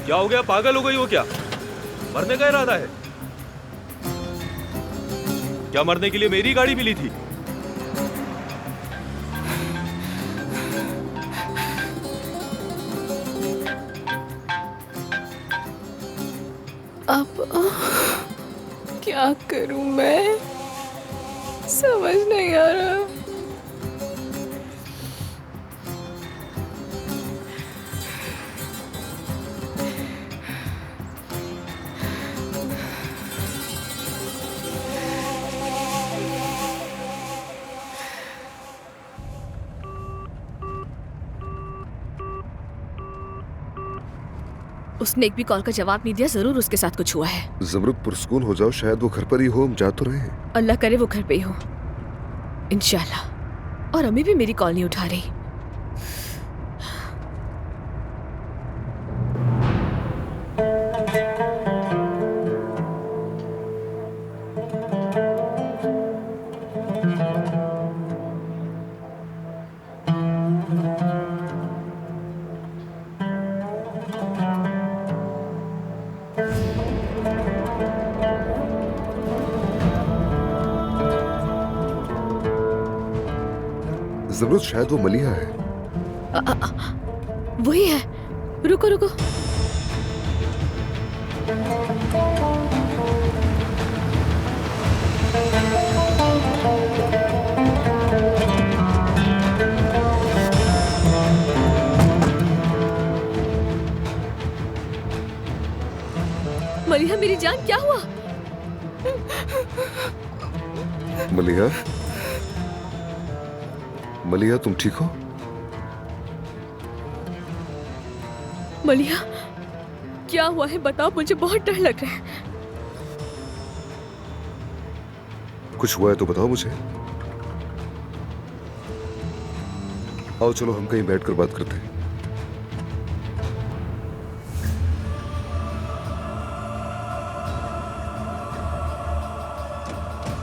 क्या हो गया, पागल हो गई हो क्या? मरने का इरादा है क्या? मरने के लिए मेरी गाड़ी मिली थी। अब क्या करूं मैं, समझ नहीं आ रहा। उसने एक भी कॉल का जवाब नहीं दिया, जरूर उसके साथ कुछ हुआ है। ज़मरुद पुरस्कून हो जाओ, शायद वो घर पर ही हो, हम जा तो रहे हैं। अल्लाह करे वो घर पे ही हो, इंशाल्लाह। और अम्मी भी मेरी कॉल नहीं उठा रही। ज़मरुद शायद वो मलिहा है। वही है, रुको रुको। मलिहा मेरी जान, क्या हुआ? मलिहा, मलिहा तुम ठीक हो? मलिहा क्या हुआ है, बताओ, मुझे बहुत डर लग रहा है। कुछ हुआ है तो बताओ मुझे। आओ चलो हम कहीं बैठकर बात करते हैं।